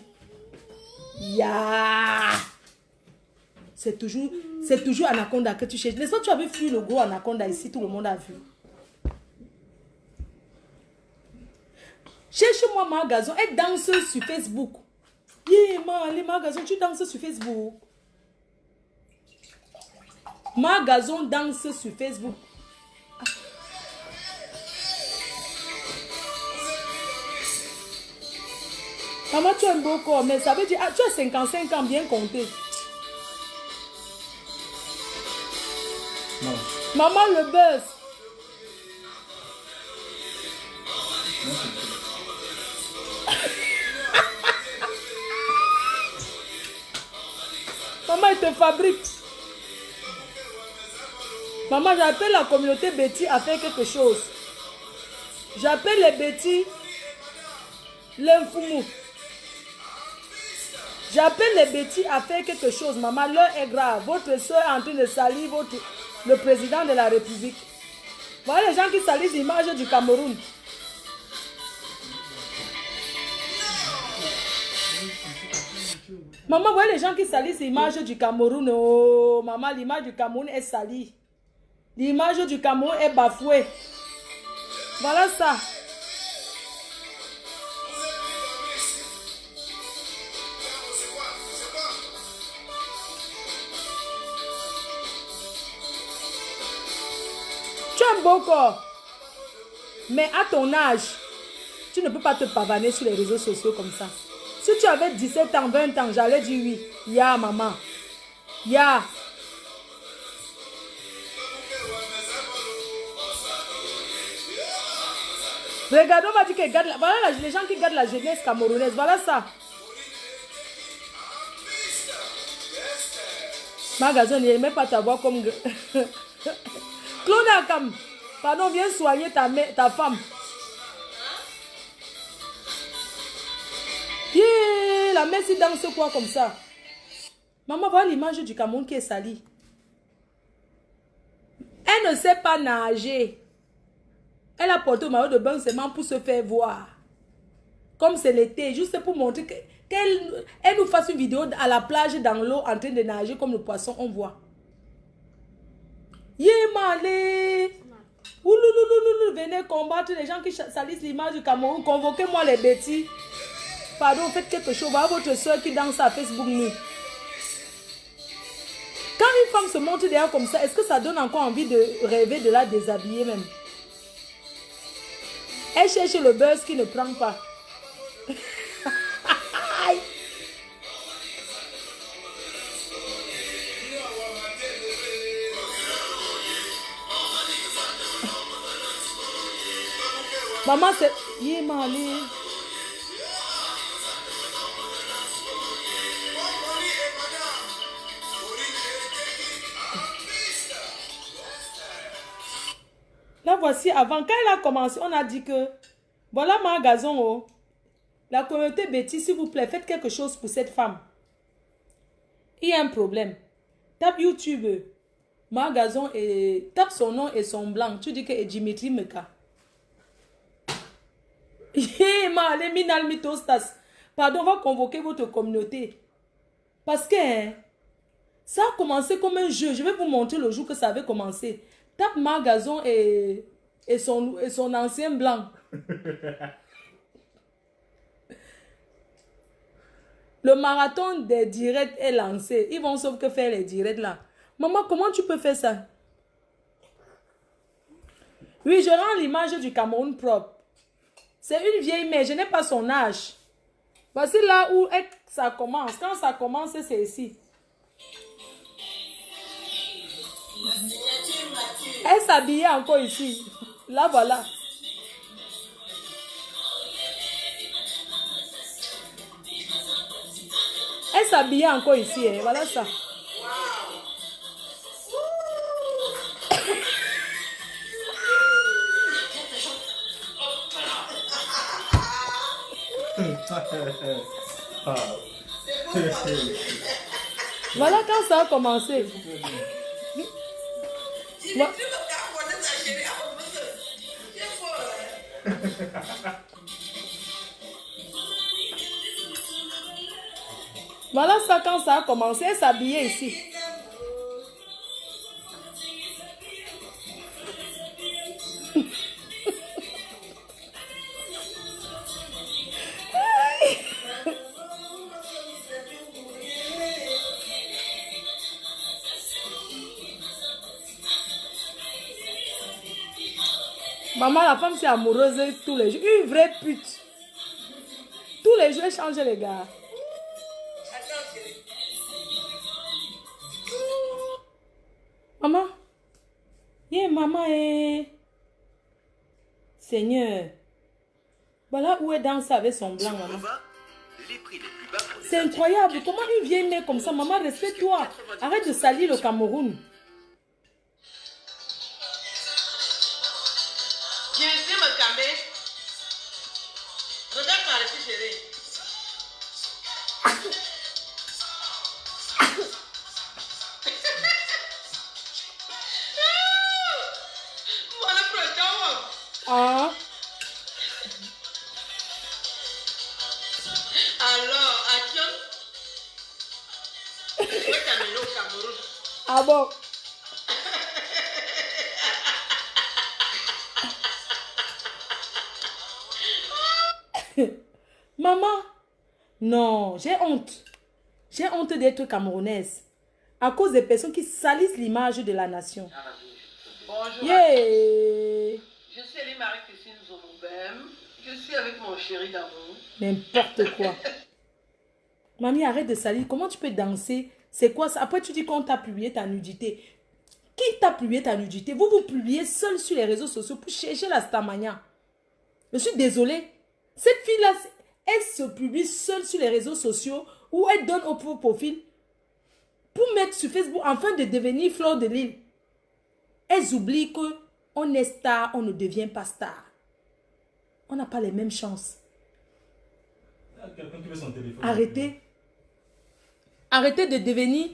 Ya. C'est toujours Anaconda que tu cherches. Les autres, tu avais fui le gros Anaconda ici, tout le monde a vu. Cherche-moi Magason. Elle danse sur Facebook. Les Magason, tu danses sur Facebook. Magason danse sur Facebook. Maman, tu as un beau corps, mais ça veut dire, tu as 55 ans, bien compté. Non. Maman, le buzz. Maman, elle te fabrique. Maman, j'appelle la communauté Betty à faire quelque chose. J'appelle les Betty l'infoumou. J'appelle les Betty à faire quelque chose. Maman, l'heure est grave. Votre soeur est en train de salir le président de la République. Voilà les gens qui salissent l'image du Cameroun. Maman, voyez les gens qui salissent l'image du Cameroun. Oh, maman, l'image du Cameroun est salie. L'image du Cameroun est bafouée. Voilà ça. Tu as un beau corps. Mais à ton âge, tu ne peux pas te pavaner sur les réseaux sociaux comme ça. Si tu avais 17 ans, 20 ans, j'allais dire oui. Ya, maman. Ya. Regarde, on va dire que voilà les gens qui gardent la jeunesse camerounaise. Voilà ça. Magasin, il n'aimait pas ta voix comme... Claude Akam, pardon, viens soigner ta femme. Yeah, la mère s'y danse quoi comme ça? Maman, voilà l'image du Cameroun qui est salie. Elle ne sait pas nager. Elle a porté au maillot de bain seulement pour se faire voir. Comme c'est l'été, juste pour montrer qu'elle nous fasse une vidéo à la plage dans l'eau en train de nager comme le poisson, on voit. Yémalé. Ouloulouloulou, venez combattre les gens qui salissent l'image du Cameroun. Convoquez-moi les bêtises. Pardon, faites quelque chose. Voilà votre soeur qui danse à Facebook nu. Quand une femme se montre derrière comme ça, est-ce que ça donne encore envie de rêver de la déshabiller même? Elle cherche le buzz qui ne prend pas. Maman, c'est... Yémalé. Là, voici, avant, quand elle a commencé, on a dit que, voilà Magason, oh, la communauté Betty, s'il vous plaît, faites quelque chose pour cette femme. Il y a un problème. Tape YouTube, Magason, et tape son nom et son blanc. Tu dis que c'est Dimitri Meka. Pardon, on va convoquer votre communauté. Parce que hein, ça a commencé comme un jeu. Je vais vous montrer le jour que ça avait commencé. Tape Magason et son ancien blanc. Le marathon des directs est lancé. Ils vont sauf que faire les directs là. Maman, comment tu peux faire ça? Oui, je rends l'image du Cameroun propre. C'est une vieille mère, je n'ai pas son âge. Voici là où ça commence. Quand ça commence, c'est ici. Elle s'habillait encore ici. Là, voilà. Elle s'habillait encore ici. Hein. Voilà ça. Voilà quand ça a commencé. Voilà ça quand ça a commencé. Elle s'habillait ici. Maman, la femme, c'est amoureuse tous les jours. Une vraie pute. Tous les jours, elle change les gars. Maman. Maman est... Seigneur. Voilà où elle danse avec son blanc, maman. C'est incroyable. Comment une vieille mère comme ça, maman, respecte-toi. Arrête de salir le Cameroun. Ah. Alors, Action, je vais t'amener au Cameroun. Ah bon? Maman, non, j'ai honte. J'ai honte d'être camerounaise. À cause des personnes qui salissent l'image de la nation. Bonjour. Yeah. Je suis Elie Marie-Christine Zoloubem. Je suis avec mon chéri d'amour. N'importe quoi. Mamie, arrête de salir. Comment tu peux danser? C'est quoi ça? Après, tu dis qu'on t'a publié ta nudité. Qui t'a publié ta nudité? Vous vous publiez seul sur les réseaux sociaux pour chercher la stamania. Je suis désolée. Cette fille-là, elle se publie seule sur les réseaux sociaux où elle donne au profil pour mettre sur Facebook afin de devenir fleur de l'île. Elles oublient qu'on est star, on ne devient pas star. On n'a pas les mêmes chances. Quelqu'un qui veut son téléphone. Arrêtez. Arrêtez de devenir.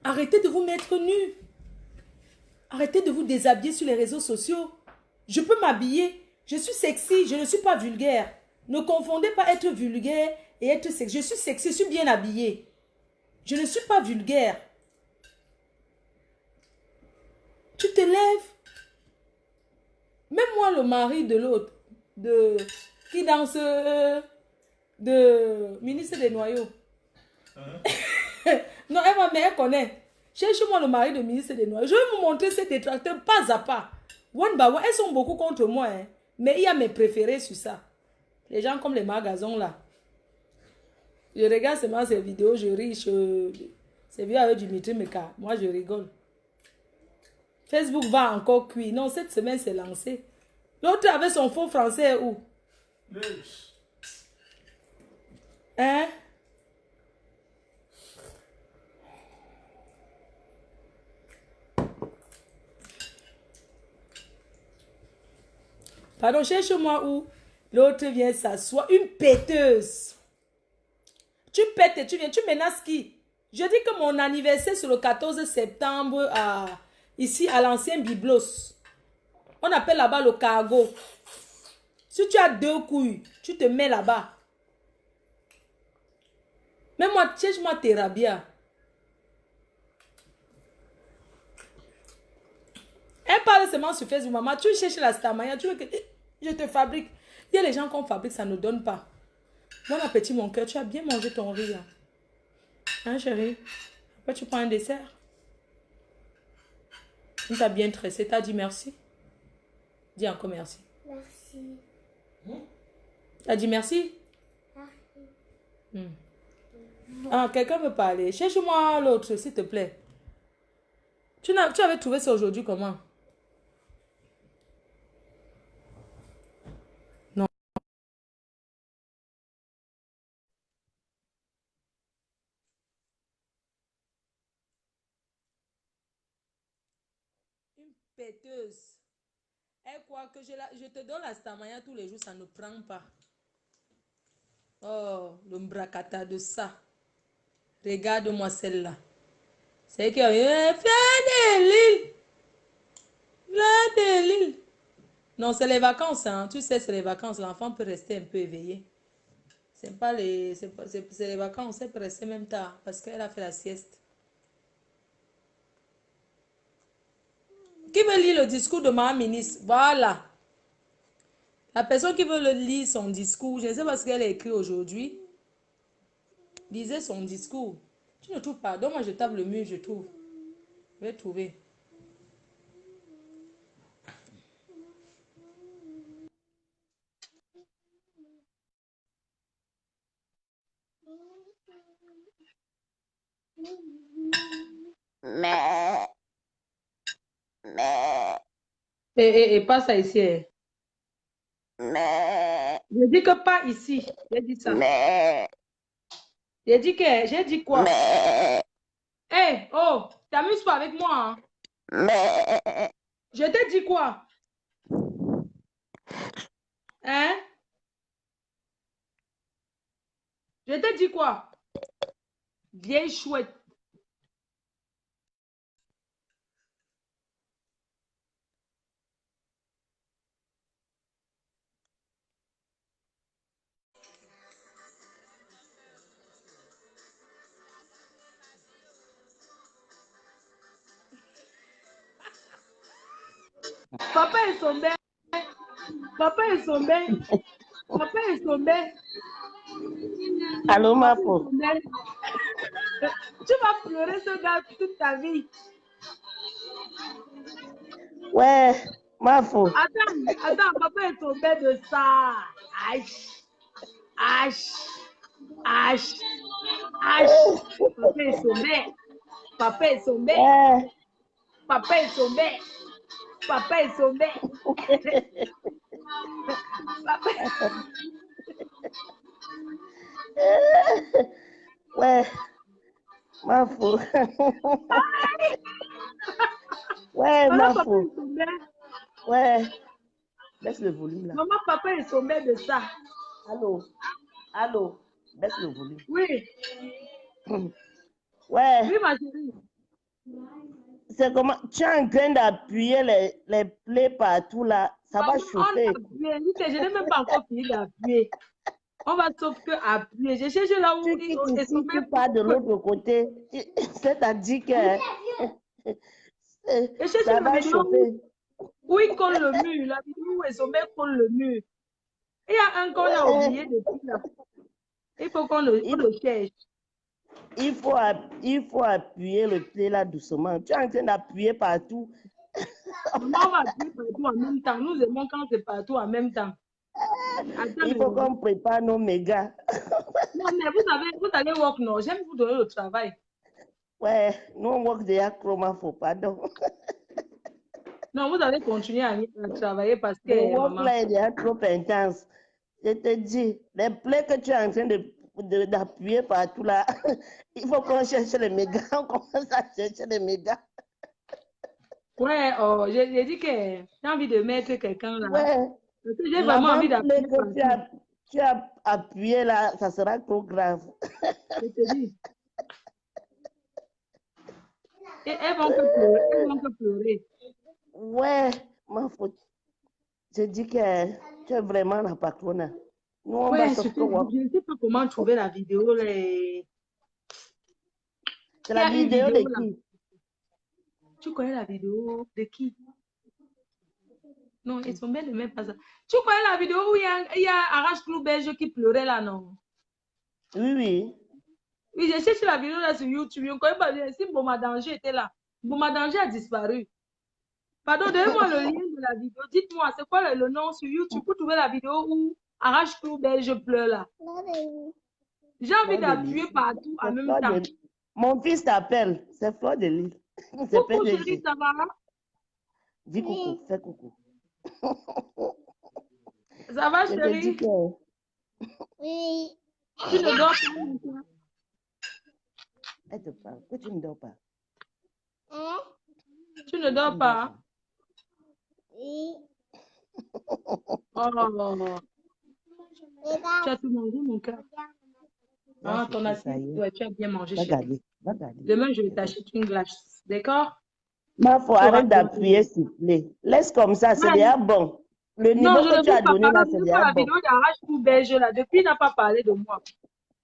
Arrêtez de vous mettre nus. Arrêtez de vous déshabiller sur les réseaux sociaux. Je peux m'habiller. Je suis sexy. Je ne suis pas vulgaire. Ne confondez pas être vulgaire et être sexy. Je suis sexy. Je suis bien habillée. Je ne suis pas vulgaire. Tu te lèves. Même moi, le mari de l'autre, qui danse de ministre des Noyaux. Non, elle connaît. Cherche-moi le mari de ministre des Noyaux. Je vais vous montrer ces détracteurs pas à pas. One by one, elles sont beaucoup contre moi. Hein. Mais il y a mes préférés sur ça. Les gens comme les magasins là. Je regarde seulement ces vidéos, je ris. C'est bien avec Dimitri Meka. Moi, je rigole. Facebook va encore cuire. Non, cette semaine, c'est lancé. L'autre avait son faux français où? Hein? Pardon, cherche-moi où l'autre vient s'asseoir. Une péteuse. Tu pètes et tu viens. Tu menaces qui? Je dis que mon anniversaire c'est le 14 septembre ici à l'ancien Biblos. On appelle là-bas le cargo. Si tu as 2 couilles, tu te mets là-bas. Même moi, cherche-moi Terabia. Elle parle seulement sur Facebook. Maman, tu cherches la stamania, tu veux que je te fabrique. Il y a les gens qu'on fabrique, ça ne donne pas. Bon appétit, mon cœur, tu as bien mangé ton riz. Hein, chérie? Après, tu prends un dessert. On t'a bien tressé, t'as dit merci. Dis encore merci. Merci. T'as dit merci? Merci. Ah, quelqu'un veut parler. Cherche-moi l'autre, s'il te plaît. Tu avais trouvé ça aujourd'hui comment? Non. Une péteuse. Elle croit que je te donne la stamaya tous les jours, ça ne prend pas. Oh, le mbracata de ça. Regarde-moi celle-là. C'est que... Fleur de Lille. Fleur de Lille. Non, c'est les vacances, hein. Tu sais, c'est les vacances. L'enfant peut rester un peu éveillé. C'est pas les... C'est les vacances. Elle peut rester même tard parce qu'elle a fait la sieste. Qui veut lire le discours de ma ministre? Voilà. La personne qui veut lire son discours, je ne sais pas ce qu'elle a écrit aujourd'hui. Lisez son discours. Tu ne trouves pas? Donc moi je tape le mur, je trouve. Je vais trouver. Mais. Et pas ça ici. Mais. Je dis que pas ici. J'ai dit ça. Mais. J'ai dit quoi? Mais. Hé, oh, t'amuses pas avec moi, hein? Mais. Je t'ai dit quoi? Hein? Je t'ai dit quoi? Vieille chouette. Papa est tombé. Papa est tombé. Papa est tombé. Allô, ma Papa est pauvre. tombé. Tu vas pleurer ce gars toute ta vie. Ouais, ma pauvre. Attends, papa est tombé de ça. Aïe, aïe, aïe, aïe. Papa est tombé. Papa est tombé. Ouais. Papa est tombé. Papa est tombé. Papa... Ouais, ma pauvre. Ouais, Maman, ma papa pauvre. est tombé. Ouais. Baisse le volume là. Maman, papa est tombé de ça. Allô? Allô? Baisse le volume. Oui. Ouais. Oui, ma chérie. C'est comment? Tu es en train d'appuyer les plaies partout là. Ça va Maman, chauffer. on a appuyé. Je n'ai même pas encore fini d'appuyer. On va sauf que appuyer. J'ai cherché là où Tu quittes ici, tu pars de l'autre côté. C'est-à-dire que J'ai cherché ça la va vidéo chauffer. où il colle le mur. La vidéo où Esomé colle le mur. Il y a un qu'on a oublié depuis là. Il faut qu'on le cherche. Il faut appuyer le pied là doucement. Tu es en train d'appuyer partout. Maman, on va appuyer partout en même temps. Nous aimons quand c'est partout en même temps. Attends, Il faut qu'on prépare nos mégas. Non, mais vous allez work, non. J'aime vous donner le travail. Ouais, nous on work déjà chroma, faut pardon. Non, vous allez continuer à travailler parce que, Le work maman. là est déjà trop intense. Je te dis, les plaies que tu es en train d'appuyer partout là, il faut qu'on cherche les mégas. On commence à chercher les mégas. Ouais, oh, j'ai dit que j'ai envie de mettre quelqu'un là. Ouais. Parce que j'ai vraiment envie d'appuyer partout. Tu as appuyé là, ça sera trop grave. Je te dis. Et elles vont que pleurer. Elles vont que pleurer. Ouais, ma faute. Je dis que tu es vraiment la patronne. Nous, on va Ouais, se je ne sais pas comment trouver la vidéo. C'est Il y la a une vidéo de là. qui? Tu connais la vidéo de qui? Non, ils sont bien de même pas ça. Tu connais la vidéo où il y a Arrache Clou Belge qui pleurait là, non? Oui, oui. Oui, j'ai cherché la vidéo là sur YouTube. Je ne connais pas bien. Si Boma Danger était là. Boma Danger a disparu. Pardon, donnez-moi le lien de la vidéo. Dites-moi, c'est quoi le nom sur YouTube pour trouver la vidéo où Arrache-Clou Belge pleure là. J'ai envie Fleur de d'appuyer Lys. partout en C'est même Fleur temps. de... Mon fils t'appelle. C'est Fleur de Lys. C'est Coucou chérie, PDG. ça va? Dis coucou. Fais coucou. Ça va Je te dis chérie? que... Tu ne dors pas maintenant? Elle te parle. Que tu ne dors pas. Tu ne Tu dors ne dors pas? pas. Oh, tu as tout mangé mon cœur. Ah, ton Ça assiette, y est. ouais, tu as bien mangé Va chérie. garder. Va garder. Demain, je vais C'est bon. t'acheter une glace. D'accord? Ma faut Tu auras arrête bien d'appuyer, s'il te plaît. Laisse comme ça, c'est Ouais. déjà bon. Le Non, niveau je que ne tu as veux pas donné là, parler c'est de déjà la bon. vidéo d'Arrache-Clou Belge là. Depuis, il n'a pas parlé de moi.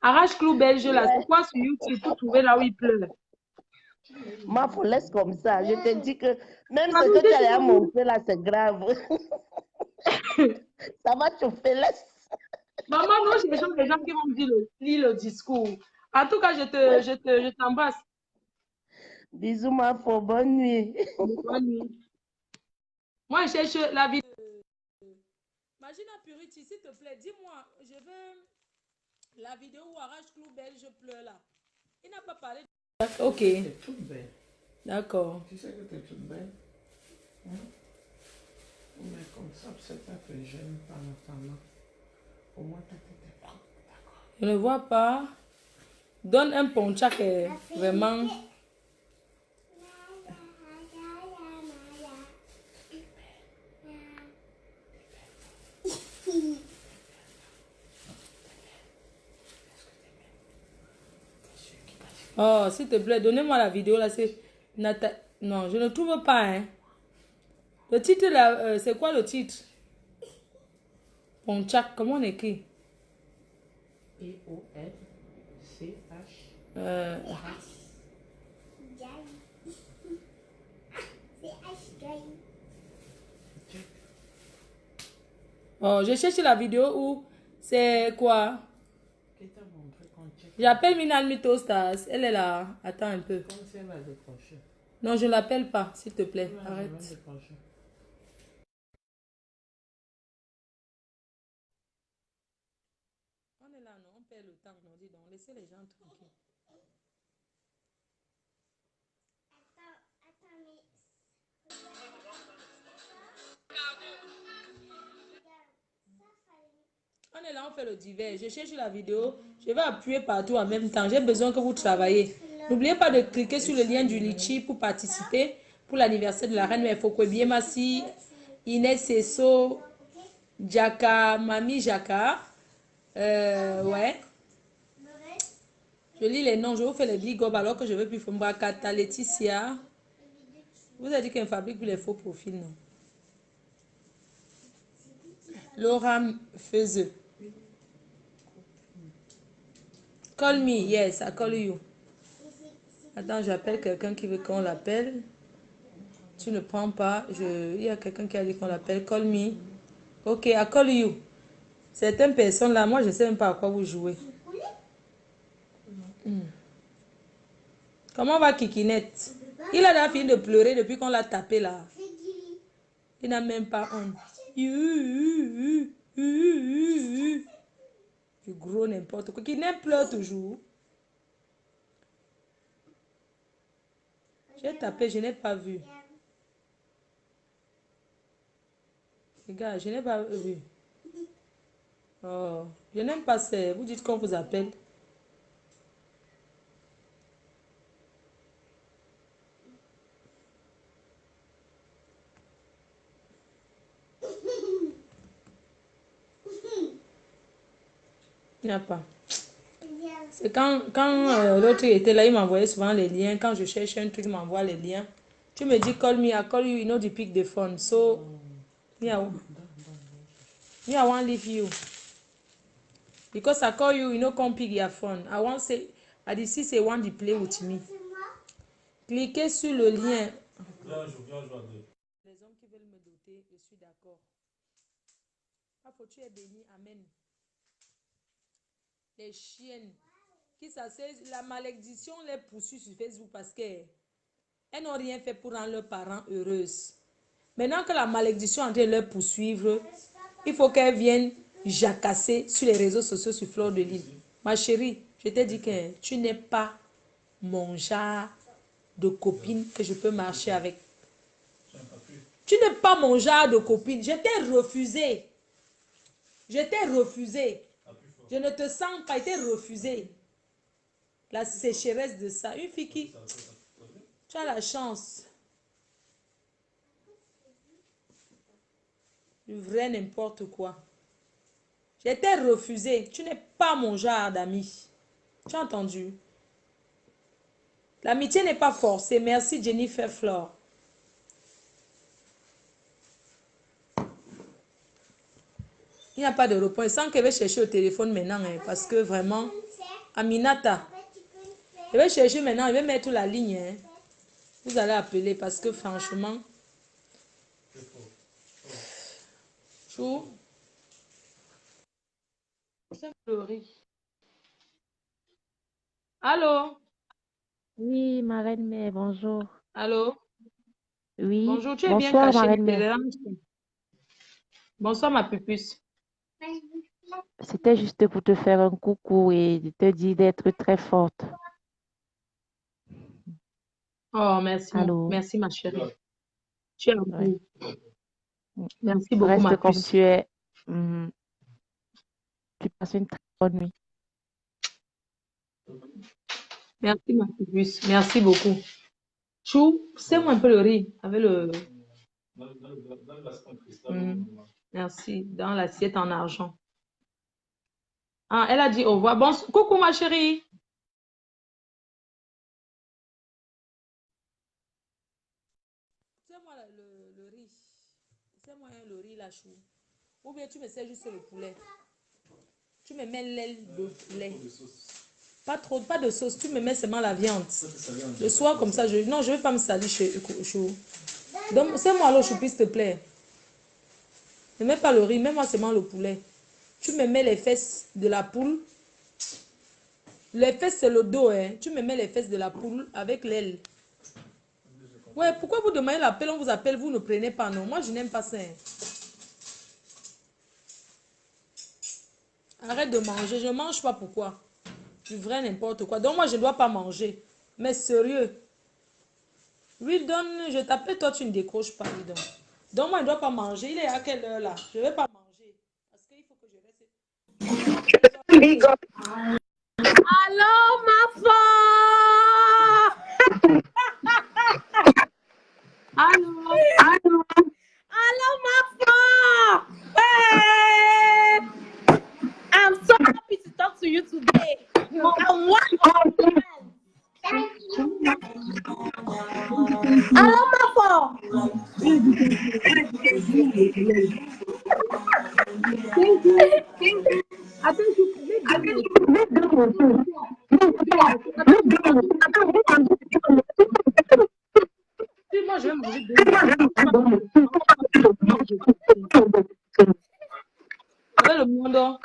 Arrache-Clou Belge là, Ouais. c'est quoi sur YouTube pour trouver là où il pleure? Ma faut laisse comme ça. Je te dis que même Ça ce veut que tu as dire déjà que montré là, c'est grave. Ça va chauffer, laisse. maman, non, c'est les gens qui vont me dire lis le discours. En tout cas, je t'embrasse. Bisous, ma faut. Bonne nuit. Bonne nuit. Moi, je cherche la vidéo. Magina Purity, s'il te plaît, dis-moi, je veux la vidéo où Arrache-Clou Belge pleure là. Il n'a pas parlé. Ok, T'es toute belle. d'accord. Tu sais que t'es toute belle. Hein? Mais comme ça, c'est pas que j'aime pas notamment. Au moins, t'es propre. D'accord. Je ne vois pas. Donne un ponchak vraiment. Oh, s'il te plaît, donnez-moi la vidéo là. C'est Non, je ne trouve pas. Hein. Le titre là, c'est quoi le titre? Ponchak, comment on écrit? P-O-N-C-H. Oh, je cherche la vidéo où c'est quoi? Qui t'a montré qu'on check? J'appelle Minal Stars. Elle est là. Attends un peu. Comme si elle a décroché. Non, je l'appelle pas, s'il te plaît. Ouais, Arrête. je vais décrocher. On est là, non? On perd le temps, non? Dis donc, laissez les gens tranquilles. On est là, on fait le divers. Je cherche la vidéo. Je vais appuyer partout en même temps. J'ai besoin que vous travaillez. N'oubliez pas de cliquer sur le lien du Litchi pour participer pour l'anniversaire de la reine. Mais il faut que bien Massi, Inès Sesso, Jaka, Mami Jaka. Ouais. Je lis les noms. Je vous fais les big up alors que je veux plus Fumba Kata, Laetitia. Vous avez dit qu'elle fabrique plus les faux profils, non? Laura Feuzeux. Call me, yes, I call you. Attends, j'appelle quelqu'un qui veut qu'on l'appelle. Tu ne prends pas. Il y a quelqu'un qui a dit qu'on l'appelle. Call me. Ok, I call you. Certaines personnes là, moi je ne sais même pas à quoi vous jouez. Comment va Kikinette? Il a déjà fini de pleurer depuis qu'on l'a tapé là. Il n'a même pas honte. Du gros n'importe quoi. Kikinette pleure toujours. J'ai tapé, je n'ai pas vu. Regarde, je n'ai pas vu. Oh, je n'aime pas ça. Vous dites qu'on vous appelle. Il n'y a pas. C'est quand l'autre était là, il m'envoyait souvent les liens. Quand je cherche un truc, il m'envoie les liens. Tu me dis, call me, I call you, you know the pick the phone. So, yeah, I want leave you. Because I call you, you know, come pick your phone. I want say, I see say want to play with me. Cliquez sur le lien. Les hommes qui veulent me doter, je suis d'accord. Faut tu es béni, amen. Les chiennes qui s'asseyent, la malédiction les poursuit sur Facebook parce qu'elles n'ont rien fait pour rendre leurs parents heureuses. Maintenant que la malédiction est en train de leur poursuivre, il faut qu'elle vienne jacasser sur les réseaux sociaux sur Fleur de Lys. Ma chérie, je t'ai dit que tu n'es pas mon genre de copine que je peux marcher avec. Tu n'es pas mon genre de copine. Je t'ai refusé. Je t'ai refusé. Je ne te sens pas, je t'ai refusé. La sécheresse de ça. Une fille qui... Tu as la chance. Du vrai n'importe quoi. Je t'ai refusé. Tu n'es pas mon genre d'ami. Tu as entendu? L'amitié n'est pas forcée. Merci Jennifer Flore. Il n'y a pas de réponse. Sans qu'elle va chercher au téléphone maintenant. Hein, parce que vraiment, Aminata, elle va chercher maintenant. Elle va mettre la ligne. Hein. Vous allez appeler parce que franchement... Chou. C'est pleurer. Allô? Oui, ma reine-mère, bonjour. Allô? Oui, Bonjour, tu es bien bonsoir, ma cachée. reine-mère. Bonsoir, ma pupuce. C'était juste pour te faire un coucou et de te dire d'être très forte. Oh, merci, Allô? merci, ma chérie. Tu es un Ouais. coup. Merci beaucoup, ma Reste comme puce. tu es. Mhm. Tu passes une très bonne nuit. Merci, ma pupuce. Merci beaucoup. Chou, c'est-moi un peu le riz avec le... Merci. Dans l'assiette en argent. Ah, elle a dit au revoir. Bon, coucou, ma chérie. C'est-moi le riz. C'est-moi le riz, la chou. Ou bien tu me sais juste le poulet. Tu me mets l'aile de poulet. Pas trop, pas de sauce. Tu me mets seulement la viande. Le soir, comme ça, non, je ne vais pas me salir chou. Donc, c'est moi le chou, s'il te plaît. Ne mets pas le riz, mets-moi seulement le poulet. Tu me mets les fesses de la poule. Les fesses, c'est le dos, hein. Tu me mets les fesses de la poule avec l'aile. Ouais, pourquoi vous demandez l'appel, on vous appelle, vous ne prenez pas, non? Moi, je n'aime pas ça. Hein. Arrête de manger, je ne mange pas, pourquoi? Du vrai n'importe quoi. Donc, moi, je ne dois pas manger. Mais sérieux. Lui donne, je t'appelle, toi, tu ne décroches pas, lui donne. Donc, moi, je ne dois pas manger. Il est à quelle heure, là? Je ne vais pas manger. Parce qu'il faut que je reste... Allô, ma femme! Allô? Allô, ma femme! Hey! I'm so happy to talk to you today. I'm one of your friends. Allô, ma femme! Moi, je vais manger avec le monde.